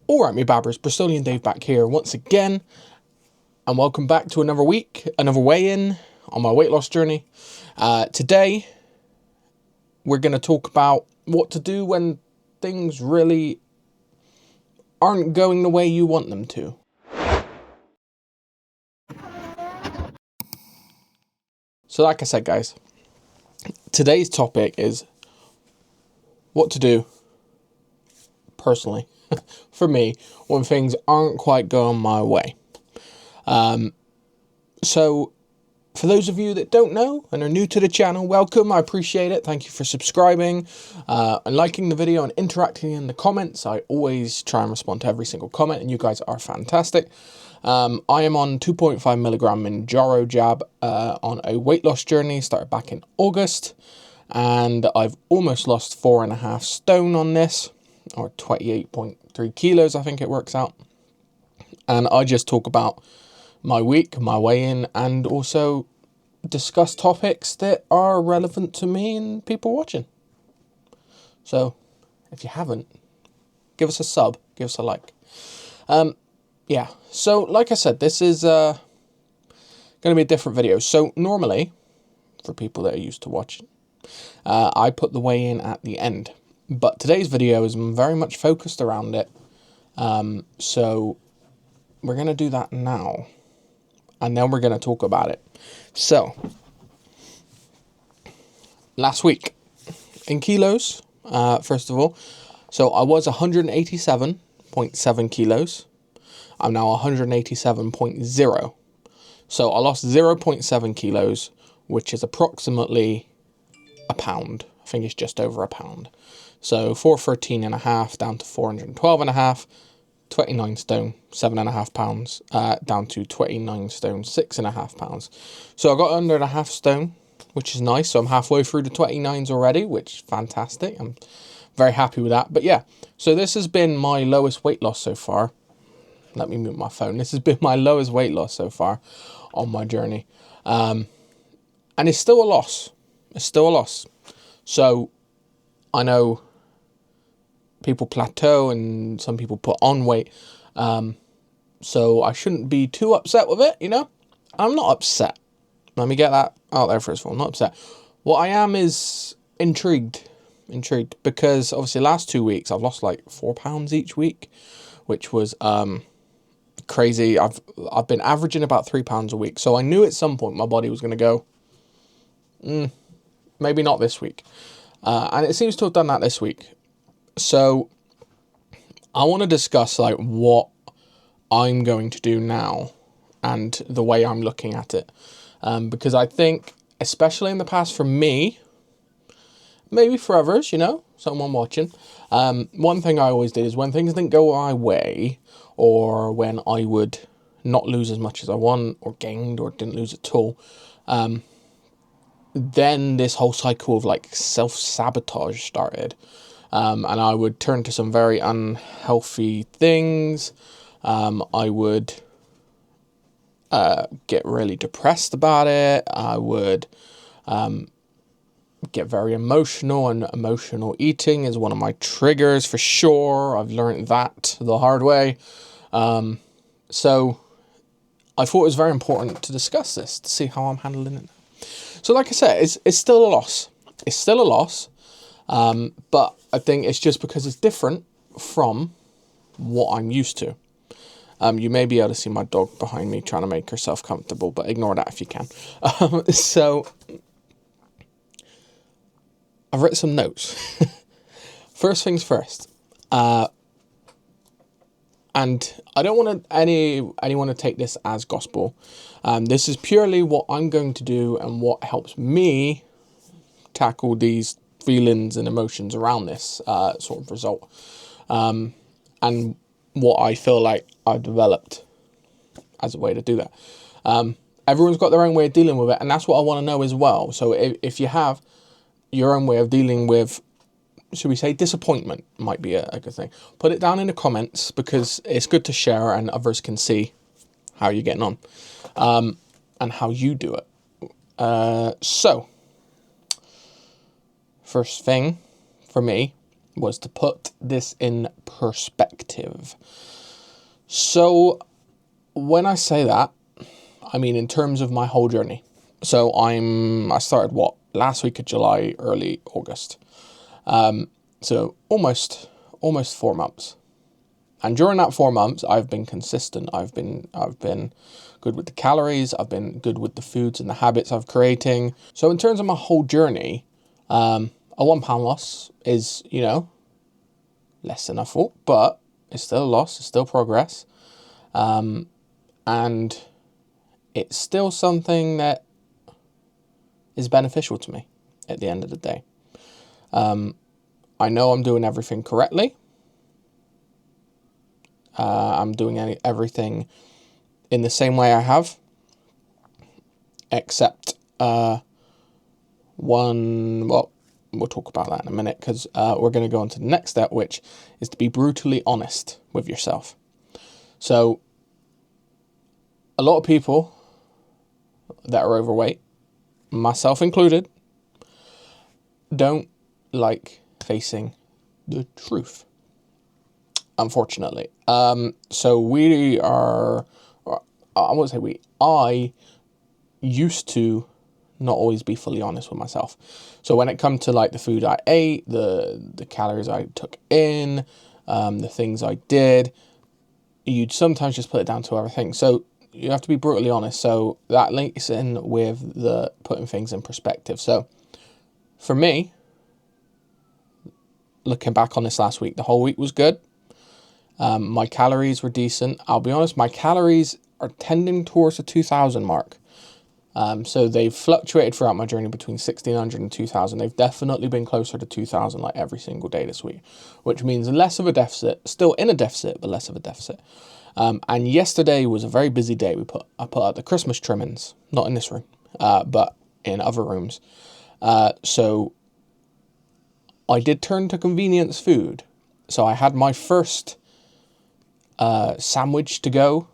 Alright, me babbers, Bristolian Dave back here once again, and welcome back to another week, another weigh-in on my weight loss journey. Today, we're going to talk about what to do when things really aren't going the way you want them to. So like I said, guys, today's topic is what to do, personally, for me, when things aren't quite going my way. So, for those of you that don't know and are new to the channel, welcome. I appreciate it. Thank you for subscribing and liking the video and interacting in the comments. I always try and respond to every single comment, and you guys are fantastic. I am on 2.5 milligram Mounjaro jab on a weight loss journey. Started back in August, and I've almost lost 4.5 stone on this, or 28.3 kilos, I think it works out. And I just talk about my week, my weigh-in, and also discuss topics that are relevant to me and people watching. So, if you haven't, give us a sub, give us a like. Yeah, so like I said, this is going to be a different video. So normally, for people that are used to watching, I put the weigh-in at the end. But today's video is very much focused around it. So we're going to do that now. And then we're going to talk about it. So, last week, in kilos, first of all, so I was 187.7 kilos. I'm now 187.0. So I lost 0.7 kilos, which is approximately a pound. I think it's just over a pound. So 413.5 down to 412.5. 29 stone, 7.5 pounds, down to 29 stone, 6.5 pounds. So I got under the half stone, which is nice. So I'm halfway through the 29s already, which is fantastic. I'm very happy with that. But yeah, so this has been my lowest weight loss so far. Let me mute my phone. This has been my lowest weight loss so far on my journey. And it's still a loss. It's still a loss. So I know people plateau and some people put on weight. So I shouldn't be too upset with it, you know? I'm not upset. Let me get that out there first of all. I'm not upset. What I am is intrigued. Intrigued. Because obviously last 2 weeks I've lost like 4 pounds each week, which was crazy. I've been averaging about 3 pounds a week. So I knew at some point my body was going to go, maybe not this week. And it seems to have done that this week. So I want to discuss like what I'm going to do now and the way I'm looking at it. Because I think, especially in the past for me, maybe for others, you know, someone watching, one thing I always did is when things didn't go my way, or when I would not lose as much as I want, or gained, or didn't lose at all, then this whole cycle of like self-sabotage started. And I would turn to some very unhealthy things. I would get really depressed about it. I would get very emotional, and emotional eating is one of my triggers for sure. I've learned that the hard way. So I thought it was very important to discuss this, to see how I'm handling it. So like I said, it's still a loss. It's still a loss. But I think it's just because it's different from what I'm used to. You may be able to see my dog behind me trying to make herself comfortable, but ignore that if you can. So I've written some notes. First things first. And I don't want anyone to take this as gospel. This is purely what I'm going to do and what helps me tackle these feelings and emotions around this sort of result, and what I feel like I've developed as a way to do that. Everyone's got their own way of dealing with it, and that's what I want to know as well. So if you have your own way of dealing with, should we say, disappointment, might be a good thing, put it down in the comments, because it's good to share and others can see how you're getting on, and how you do it. So first thing for me was to put this in perspective. So when I say that, I mean in terms of my whole journey. So I started last week of July, early August. So almost 4 months. And during that 4 months, I've been consistent. I've been good with the calories. I've been good with the foods and the habits I'm creating. So in terms of my whole journey, a 1 pound loss is, less than I thought, but it's still a loss. It's still progress. And it's still something that is beneficial to me at the end of the day. I know I'm doing everything correctly. I'm doing everything in the same way I have, except one, well, we'll talk about that in a minute, because we're going to go on to the next step, which is to be brutally honest with yourself. So a lot of people that are overweight, myself included, don't like facing the truth, unfortunately. I used to not always be fully honest with myself. So when it comes to like the food I ate, the calories I took in, the things I did, you'd sometimes just put it down to other things. So you have to be brutally honest. So that links in with the putting things in perspective. So for me, looking back on this last week, the whole week was good. My calories were decent. I'll be honest, my calories are tending towards the 2,000 mark. So they've fluctuated throughout my journey between 1,600 and 2,000. They've definitely been closer to 2,000 like every single day this week, which means less of a deficit, still in a deficit, but less of a deficit. And yesterday was a very busy day. I put out the Christmas trimmings, not in this room, but in other rooms. So I did turn to convenience food. So I had my first sandwich to go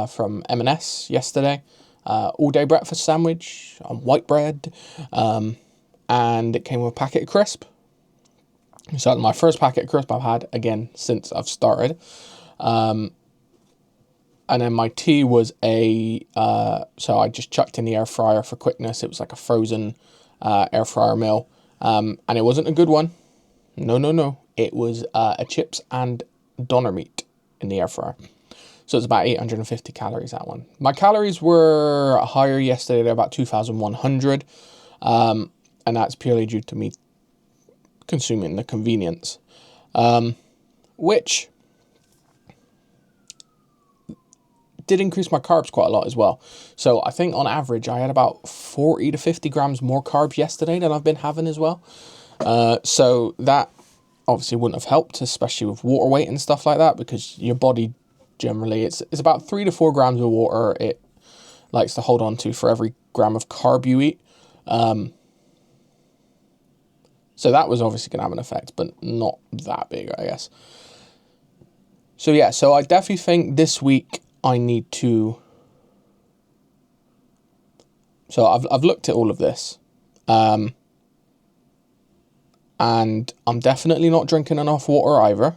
from M&S yesterday. All-day breakfast sandwich on white bread. And it came with a packet of crisp. So that's my first packet of crisp I've had, again, since I've started. And then my tea was so I just chucked in the air fryer for quickness. It was like a frozen air fryer meal. And it wasn't a good one. No. It was a chips and doner meat in the air fryer. So it's about 850 calories, that one. My calories were higher yesterday. They're about 2,100. And that's purely due to me consuming the convenience. Which did increase my carbs quite a lot as well. So I think on average, I had about 40 to 50 grams more carbs yesterday than I've been having as well. So that obviously wouldn't have helped, especially with water weight and stuff like that, because your body generally, it's about 3 to 4 grams of water it likes to hold on to for every gram of carb you eat. So that was obviously going to have an effect, but not that big, I guess. So yeah, so I definitely think this week I need to... So I've looked at all of this. And I'm definitely not drinking enough water either.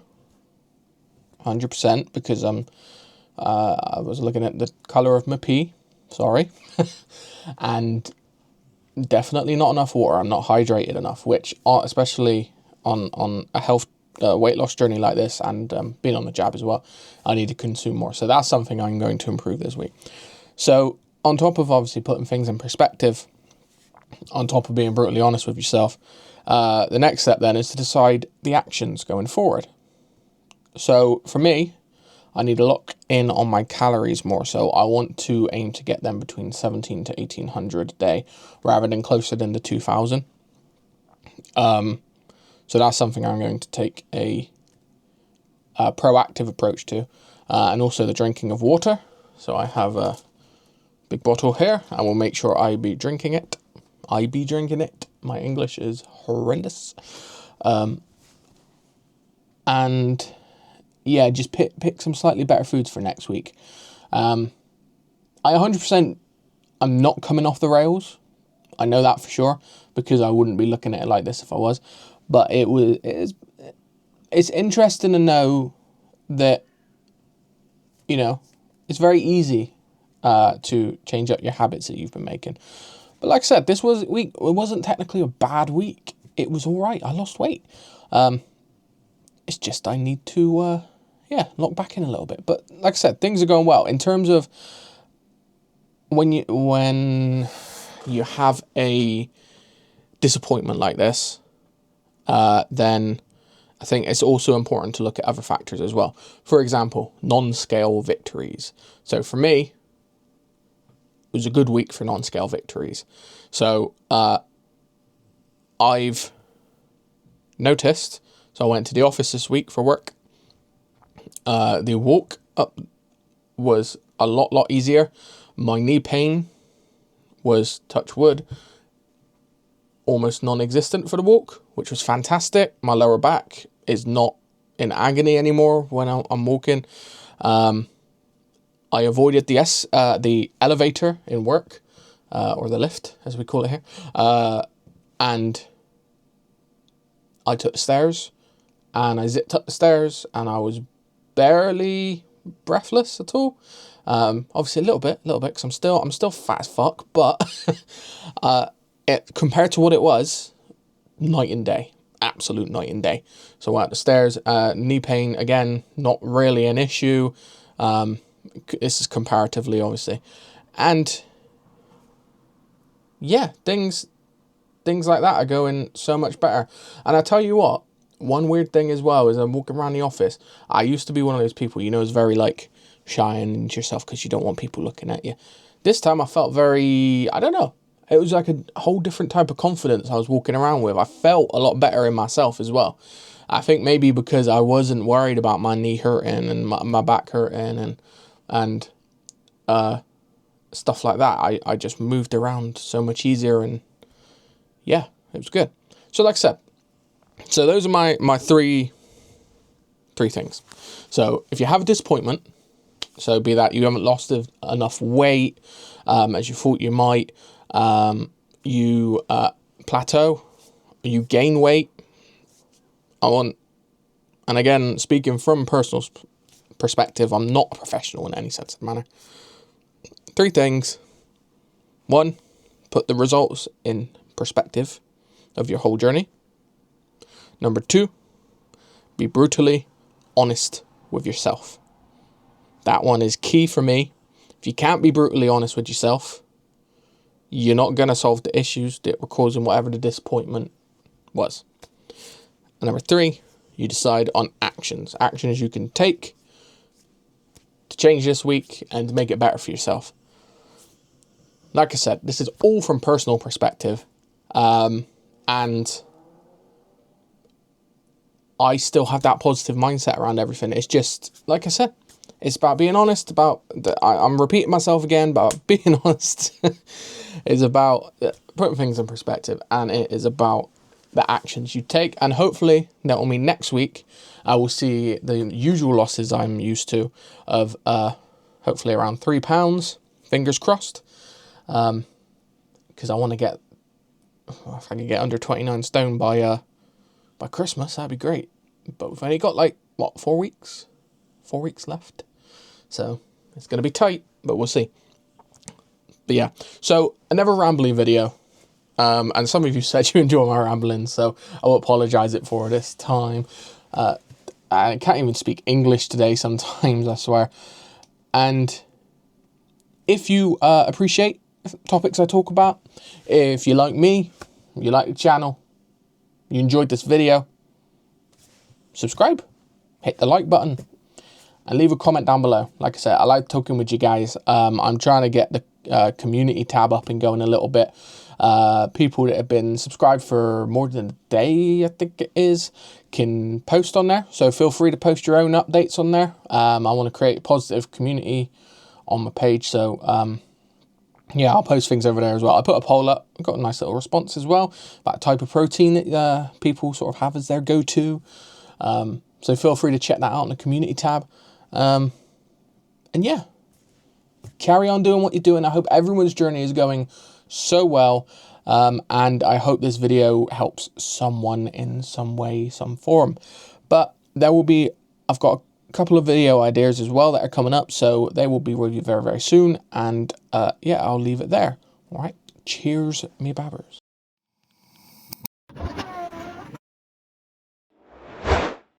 100%, because I was looking at the colour of my pee. Sorry. And definitely not enough water. I'm not hydrated enough, which especially on a health weight loss journey like this, and being on the jab as well, I need to consume more. So that's something I'm going to improve this week. So on top of obviously putting things in perspective, on top of being brutally honest with yourself, the next step then is to decide the actions going forward. So for me, I need to lock in on my calories more. So I want to aim to get them between 1,700 to 1,800 a day, rather than closer than the 2,000. So that's something I'm going to take a proactive approach to. And also the drinking of water. So I have a big bottle here. I will make sure I be drinking it. My English is horrendous. And yeah, just pick some slightly better foods for next week. I 100%, I'm not coming off the rails. I know that for sure, because I wouldn't be looking at it like this if I was. But it is it's interesting to know that, you know, it's very easy to change up your habits that you've been making. But like I said, this week, it wasn't technically a bad week. It was all right. I lost weight. It's just I need to, lock back in a little bit. But like I said, things are going well. In terms of when you have a disappointment like this, then I think it's also important to look at other factors as well. For example, non-scale victories. So for me, it was a good week for non-scale victories. So I've noticed, so I went to the office this week for work. The walk up was a lot easier. My knee pain was, touch wood, almost non-existent for the walk, which was fantastic. My lower back is not in agony anymore when I'm walking. I avoided the elevator in work, or the lift, as we call it here. And I took the stairs, and I zipped up the stairs, and I was barely breathless at all. Obviously a little bit, because I'm still fat as fuck, but compared to what it was, night and day, absolute night and day. So I went up the stairs, knee pain, again, not really an issue. This is comparatively, obviously. And yeah, things like that are going so much better. And I tell you what, one weird thing as well is I'm walking around the office. I used to be one of those people, you know, is very like shy and into yourself because you don't want people looking at you. This time I felt very, I don't know, it was like a whole different type of confidence I was walking around with. I felt a lot better in myself as well. I think maybe because I wasn't worried about my knee hurting and my back hurting and stuff like that. I just moved around so much easier, and yeah, it was good. So like I said, so those are my three things. So if you have a disappointment, so be that you haven't lost enough weight as you thought you might, you plateau, you gain weight, and again, speaking from personal perspective, I'm not a professional in any sense of the manner. 3 things. 1, put the results in perspective of your whole journey. Number 2, be brutally honest with yourself. That one is key for me. If you can't be brutally honest with yourself, you're not going to solve the issues that were causing whatever the disappointment was. And number 3, you decide on actions you can take to change this week and to make it better for yourself. Like I said, this is all from personal perspective, and I still have that positive mindset around everything. It's just, like I said, it's about being honest, I'm repeating myself again, but being honest is about putting things in perspective, and it is about the actions you take. And hopefully that will mean next week I will see the usual losses I'm used to of hopefully around 3 pounds, fingers crossed, because I want to get, if I can get under 29 stone by Christmas, that'd be great. But we've only got 4 weeks? 4 weeks left. So it's going to be tight, but we'll see. But yeah, so another rambling video. And some of you said you enjoy my rambling, so I will apologise for this time. I can't even speak English today sometimes, I swear. And if you appreciate topics I talk about, if you like me, you like the channel, you enjoyed this video, subscribe, hit the like button, and leave a comment down below. Like I said, I like talking with you guys. I'm trying to get the community tab up and going a little bit. People that have been subscribed for more than a day, I think it is, can post on there. So feel free to post your own updates on there. I want to create a positive community on my page. So yeah, I'll post things over there as well. I put a poll up. I got a nice little response as well about type of protein that people sort of have as their go-to. So feel free to check that out in the community tab. And yeah, carry on doing what you're doing. I hope everyone's journey is going so well. And I hope this video helps someone in some way, some form. But there will be, I've got a couple of video ideas as well that are coming up, so they will be with you very, very soon. And yeah, I'll leave it there. All right. Cheers, me babbers.